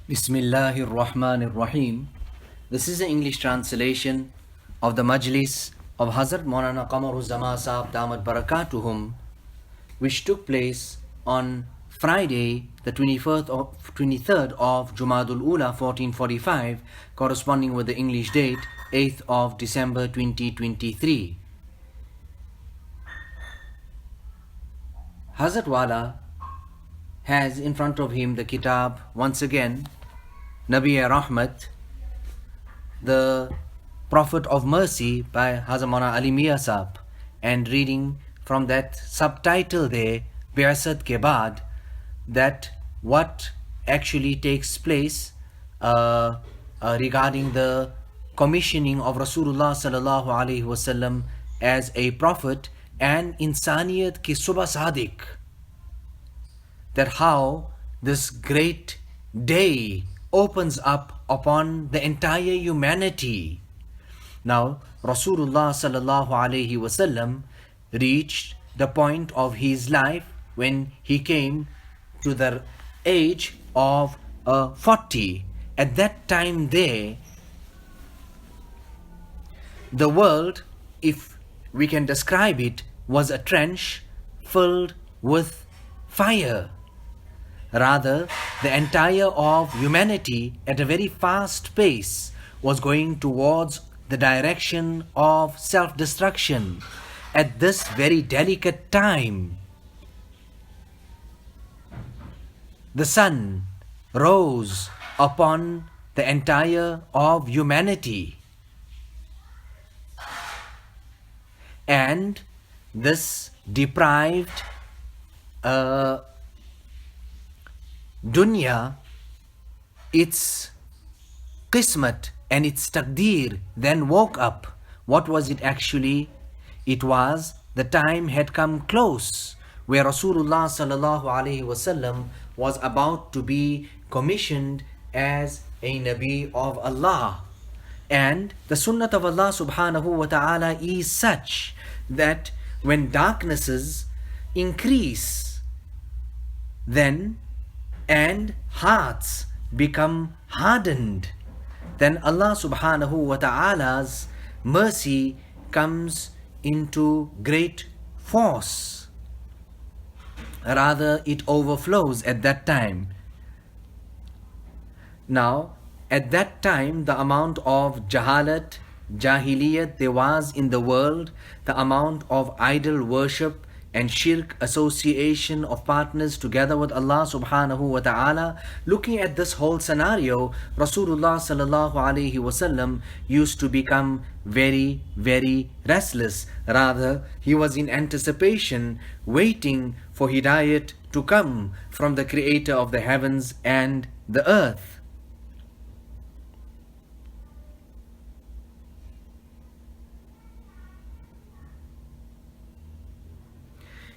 Bismillahir Rahmanir Rahim. This is the English translation of the Majlis of Hazrath Maulana Qamar Uzzaman Saheb Damat Barakatuhum, which took place on Friday, the 23rd of Jumadul Ula 1445, corresponding with the English date 8th of December 2023. Hazrat Wala has in front of him the kitab once again, Nabi Rahmat, the Prophet of Mercy by Hazrat Maulana Ali Mia Saheb, and reading from that subtitle there, Bi'asat ke baad, that what actually takes place regarding the commissioning of Rasulullah sallallahu alaihi wasallam as a prophet and insaniyat ki subah sadiq, that how this great day opens up upon the entire humanity. Now, Rasulullah sallallahu alaihi wasallam reached the point of his life when he came to the age of 40. At that time there, the world, if we can describe it, was a trench filled with fire. Rather, the entire of humanity at a very fast pace was going towards the direction of self-destruction. At this very delicate time, the sun rose upon the entire of humanity, and this deprived dunya its qismat and its taqdeer then woke up. What was it actually? It was the time had come close where Rasulullah sallallahu alaihi wasallam was about to be commissioned as a Nabi of Allah. And the sunnat of Allah subhanahu wa ta'ala is such that when darknesses increase, then and hearts become hardened, then Allah subhanahu wa ta'ala's mercy comes into great force. Rather, it overflows at that time. Now, at that time, the amount of jahalat, jahiliyat there was in the world, the amount of idol worship and shirk, association of partners together with Allah subhanahu wa ta'ala. Looking at this whole scenario, Rasulullah sallallahu alaihi wasallam used to become very, very restless. Rather, he was in anticipation, waiting for hidayat to come from the creator of the heavens and the earth.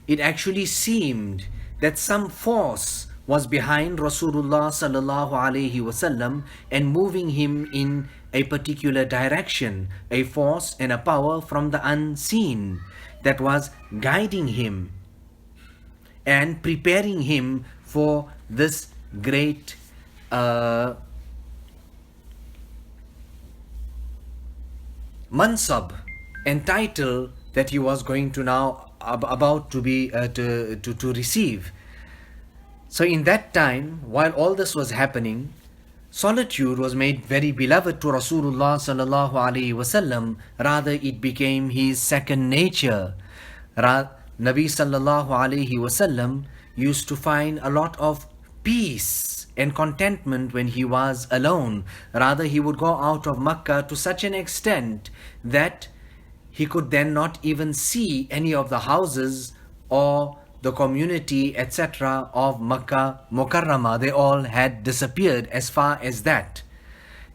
It actually seemed that some force was behind Rasulullah sallallahu alaihi wasallam and moving him in a particular direction, a force and a power from the unseen that was guiding him and preparing him for this great mansab and title that he was going to now about to be to receive. So in that time, while all this was happening, solitude was made very beloved to Rasulullah sallallahu alaihi wasallam. Rather, it became his second nature. Nabi sallallahu alaihi wasallam used to find a lot of peace and contentment when he was alone. Rather, he would go out of Makkah to such an extent that he could then not even see any of the houses or the community, etc. of Makkah Mukarramah. They all had disappeared as far as that.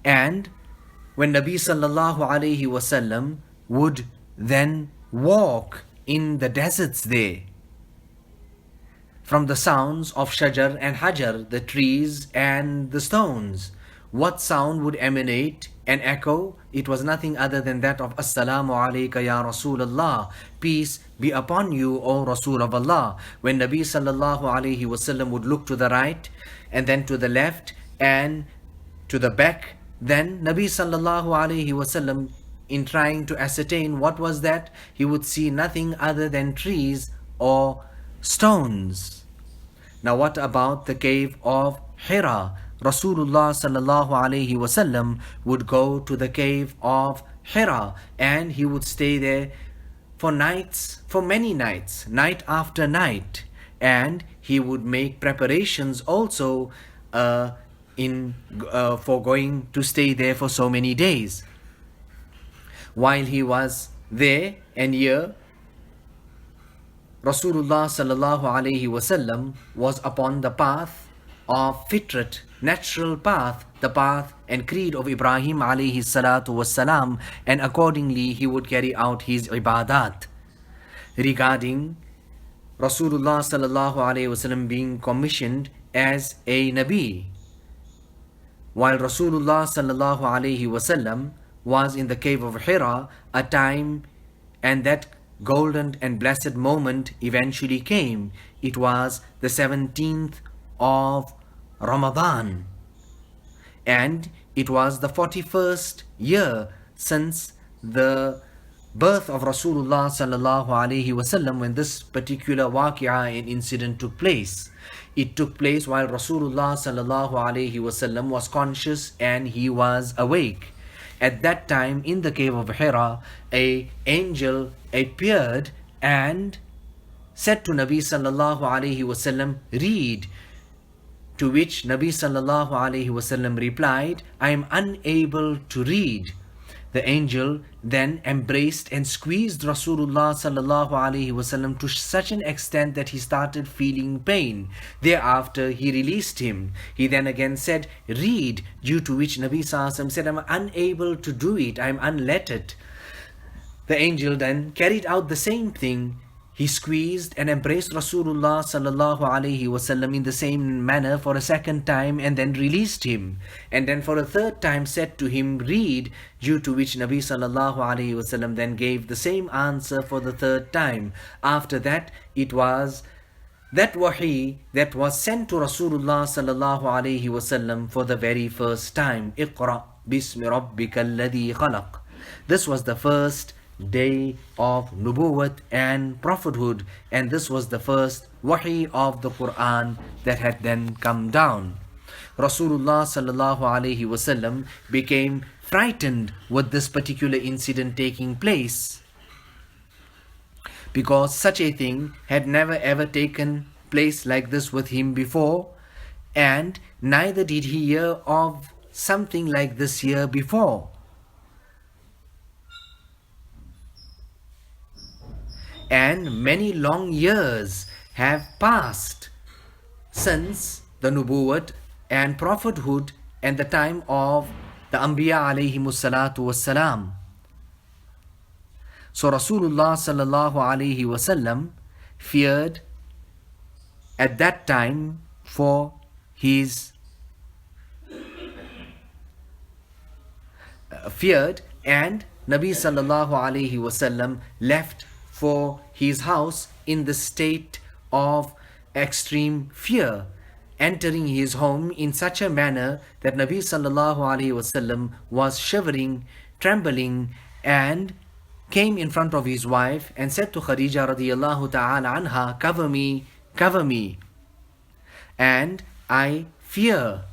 And when Nabi sallallahu alaihi wasallam would then walk in the deserts there, from the sounds of Shajar and Hajar, the trees and the stones, what sound would emanate and echo? It was nothing other than that of Assalamu alayka ya Rasulullah, peace be upon you, O Rasul of Allah. When Nabi sallallahu alayhi wasallam would look to the right and then to the left and to the back. Then Nabi sallallahu alaihi wasallam, in trying to ascertain what was that, he would see nothing other than trees or stones. Now what about the cave of Hira? Rasulullah sallallahu alaihi wasallam would go to the cave of Hira and he would stay there for nights, for many nights, night after night, and he would make preparations also for going to stay there for so many days. While he was there and here, Rasulullah sallallahu alaihi wasallam was upon the path of fitrat, natural path, the path and creed of Ibrahim alayhi salatu wassalam, and accordingly he would carry out his ibadat. Regarding Rasulullah sallallahu alaihi wasallam being commissioned as a Nabi, while Rasulullah sallallahu alaihi wasallam was in the cave of Hira, a time and that golden and blessed moment eventually came. It was the 17th of Ramadan, and it was the 41st year since the birth of Rasulullah sallallahu alaihi wasallam when this particular waqi'ah and incident took place. It took place while Rasulullah sallallahu alaihi wasallam was conscious and he was awake. At that time in the cave of Hira, an angel appeared and said to Nabi sallallahu alaihi wasallam, "Read." To which Nabi sallallahu alaihi wasallam replied, "I am unable to read." The angel then embraced and squeezed Rasulullah sallallahu alaihi wasallam to such an extent that he started feeling pain. Thereafter he released him. He then again said, "Read," due to which Nabi sallallahu alaihi wasallam said, "I am unable to do it, I am unlettered." The angel then carried out the same thing. He squeezed and embraced Rasulullah sallallahu alaihi wasallam in the same manner for a second time and then released him. And then for a third time said to him, "Read," due to which Nabi sallallahu alaihi wasallam then gave the same answer for the third time. After that, it was that wahi that was sent to Rasulullah sallallahu alaihi wasallam for the very first time. "Iqra bismi rabbika alladhi khalaq." This was the first day of nubuwwat and prophethood, and this was the first wahi of the Quran that had then come down. Rasulullah sallallahu alaihi wasallam became frightened with this particular incident taking place, because such a thing had never ever taken place like this with him before, and neither did he hear of something like this here before. And many long years have passed since the nubuwwat and prophethood and the time of the Anbiya alayhimus salatu wassalam. So Rasulullah sallallahu alaihi wasallam feared at that time for his and Nabi sallallahu alaihi wasallam left for his house in the state of extreme fear, entering his home in such a manner that Nabi sallallahu alaihi wasallam was shivering, trembling, and came in front of his wife and said to Khadija radiyallahu ta'ala anha, cover me, and I fear,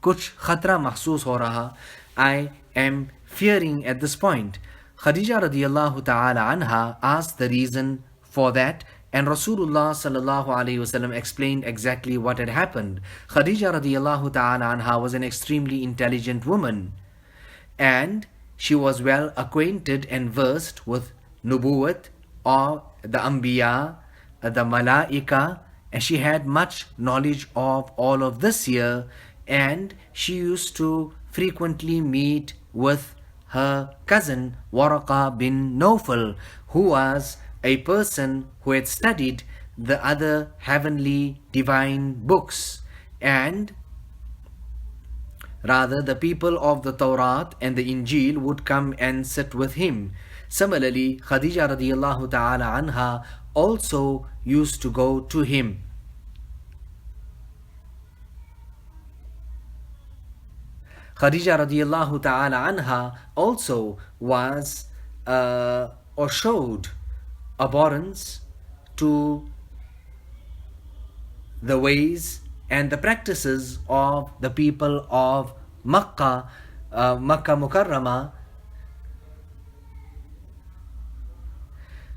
kuch khatra mahsoos ho raha, I am fearing at this point. Khadija radiyallahu ta'ala anha asked the reason for that, and Rasulullah sallallahu alaihi wasallam explained exactly what had happened. Khadija radiyallahu ta'ala anha was an extremely intelligent woman, and she was well acquainted and versed with nubuwwat or the anbiya, the malaika, and she had much knowledge of all of this here, and she used to frequently meet with her cousin Waraqa bin Nawfal, who was a person who had studied the other heavenly divine books, and rather the people of the Tawrat and the Injil would come and sit with him. Similarly, Khadija radiyallahu ta'ala anha also used to go to him. Khadija radiallahu ta'ala anha also was or showed abhorrence to the ways and the practices of the people of Makkah, Makkah Mukarramah,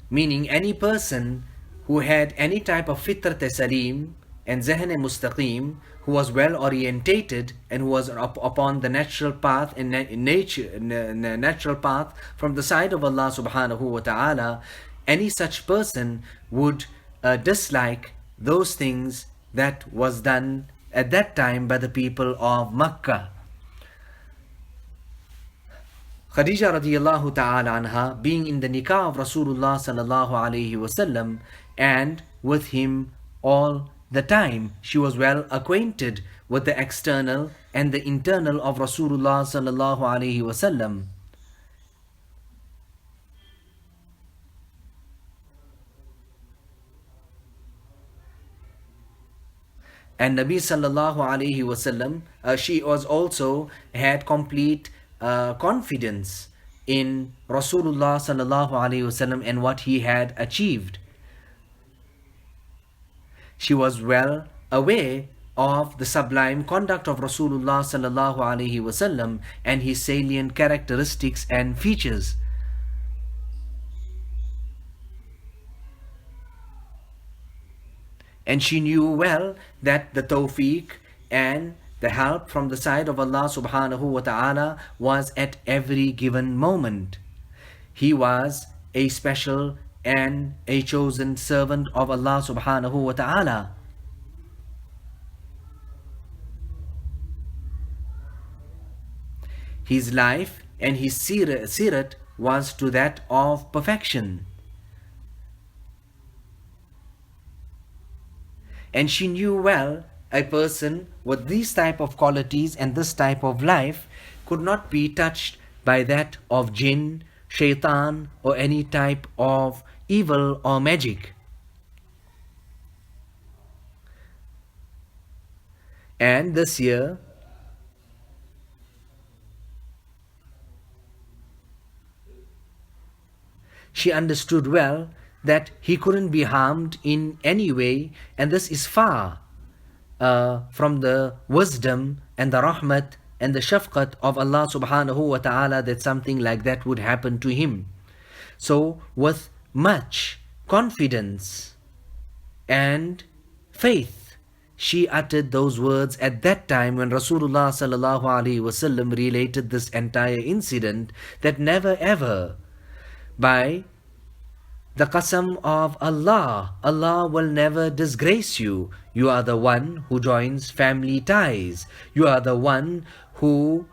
meaning any person who had any type of fitrat salim and zehn mustaqim, who was well orientated and who was upon the natural path and natural path from the side of Allah subhanahu wa ta'ala, any such person would dislike those things that was done at that time by the people of Makkah. Khadija radiallahu ta'ala anha, being in the nikah of Rasulullah sallallahu alayhi wasallam and with him all the time, she was well acquainted with the external and the internal of Rasulullah sallallahu alayhi wasallam. And Nabi sallallahu alayhi wasallam, she was also had complete confidence in Rasulullah sallallahu alayhi wasallam and what he had achieved. She was well aware of the sublime conduct of Rasulullah sallallahu alayhi wasallam and his salient characteristics and features. And she knew well that the tawfiq and the help from the side of Allah subhanahu wa ta'ala was at every given moment. He was a special and a chosen servant of Allah subhanahu wa ta'ala. His life and his sirat was to that of perfection. And she knew well a person with these type of qualities and this type of life could not be touched by that of jinn, shaitan, or any type of evil or magic. And this year, she understood well that he couldn't be harmed in any way, and this is far from the wisdom and the rahmat and the shafqat of Allah subhanahu wa ta'ala that something like that would happen to him. So with much confidence and faith, she uttered those words at that time when Rasulullah sallallahu alaihi wasallam related this entire incident, that never ever, by the qasam of Allah, Allah will never disgrace you. You are the one who joins family ties. You are the one who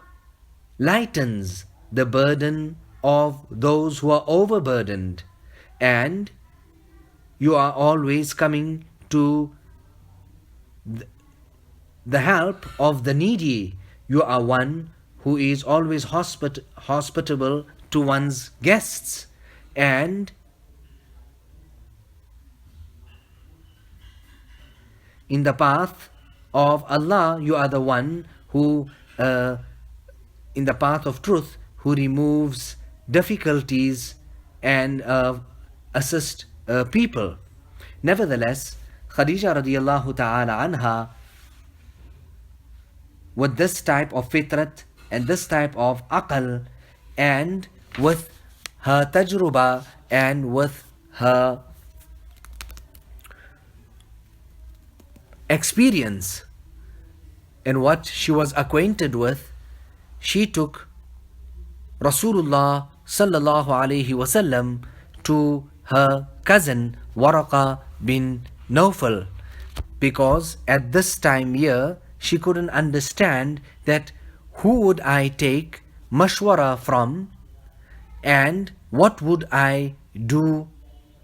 lightens the burden of those who are overburdened. And you are always coming to the help of the needy. You are one who is always hospitable to one's guests. And in the path of Allah, you are the one who, in the path of truth, who removes difficulties and assist people. Nevertheless, Khadija radiallahu ta'ala anha, with this type of fitrat and this type of aql, and with her tajruba and with her experience and what she was acquainted with, she took Rasulullah sallallahu alaihi wasallam to her cousin Waraqa bin Nawfal, because at this time here she couldn't understand that who would I take mashwara from and what would I do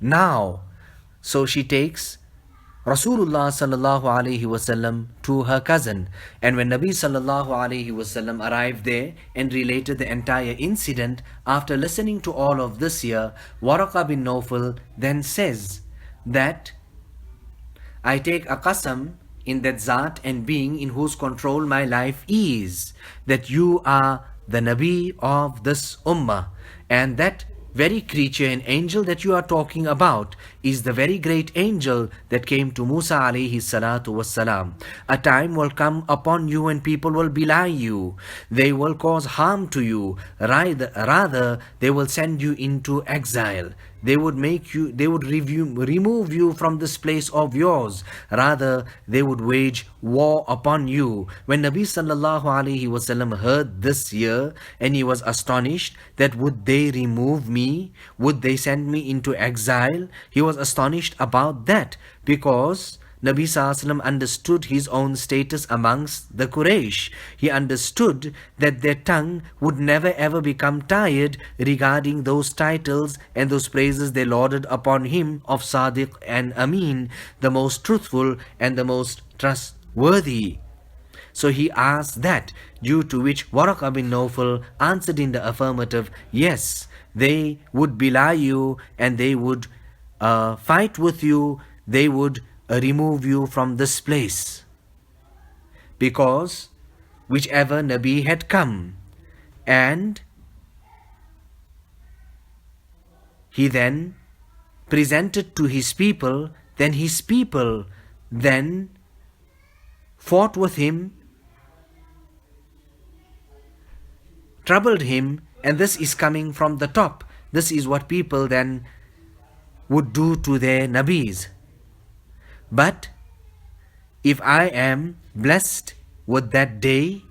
now. So she takes Rasulullah sallallahu alaihi wasallam to her cousin, and when Nabi sallallahu alaihi wasallam arrived there and related the entire incident, after listening to all of this here, Waraqa bin Nawfal then says that I take a qasam in that Zat and being in whose control my life is, that you are the Nabi of this Ummah, and that very creature and angel that you are talking about is the very great angel that came to Musa alayhi salatu wassalam. A time will come upon you when people will belie you. They will cause harm to you. Rather, they will send you into exile. They would remove you from this place of yours. Rather, they would wage war upon you. When Nabi sallallahu alaihi wasallam heard this year, and he was astonished that would they remove me? Would they send me into exile? He was astonished about that because Nabi Sallallahu Alaihi Wasallam understood his own status amongst the Quraysh. He understood that their tongue would never ever become tired regarding those titles and those praises they lauded upon him of Sadiq and Amin, the most truthful and the most trustworthy. So he asked that, due to which Waraqah bin Nawfal answered in the affirmative, yes, they would belie you and they would fight with you, they would remove you from this place. Because whichever Nabi had come, and he then presented to his people, then his people then fought with him, troubled him, and this is coming from the top. This is what people then would do to their Nabis. But if I am blessed with that day,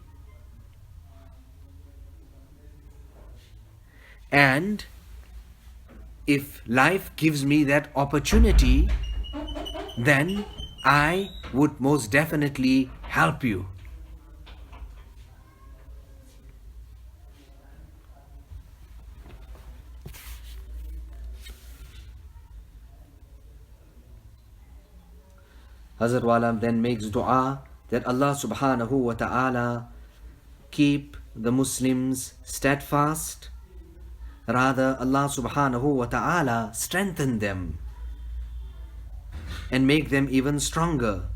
and if life gives me that opportunity, then I would most definitely help you. Hazrat Walam then makes dua that Allah subhanahu wa ta'ala keep the Muslims steadfast. Rather, Allah subhanahu wa ta'ala strengthen them and make them even stronger.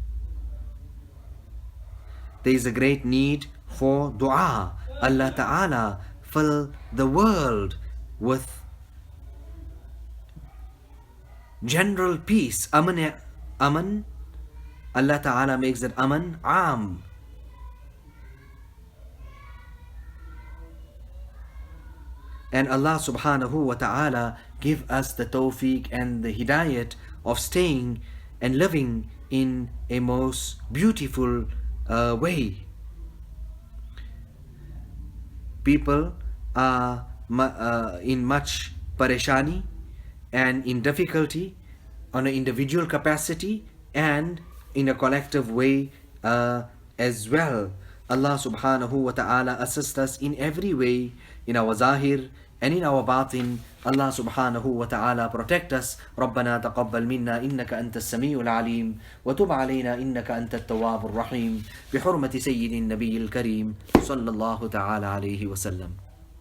There is a great need for dua. Allah ta'ala fill the world with general peace. Aman. Allah Ta'ala makes that aman am. And Allah Subhanahu wa Ta'ala give us the tawfiq and the hidayat of staying and living in a most beautiful way. People are in much pareshani and in difficulty on an individual capacity and in a collective way as well. Allah subhanahu wa ta'ala assist us in every way, in our zahir and in our batin. Allah subhanahu wa ta'ala protect us. ربنا تقبل منا إنك أنت السميع العليم وتب علينا إنك أنت التواب الرحيم بحرمة سيد النبي الكريم صلى الله تعالى عليه وسلم.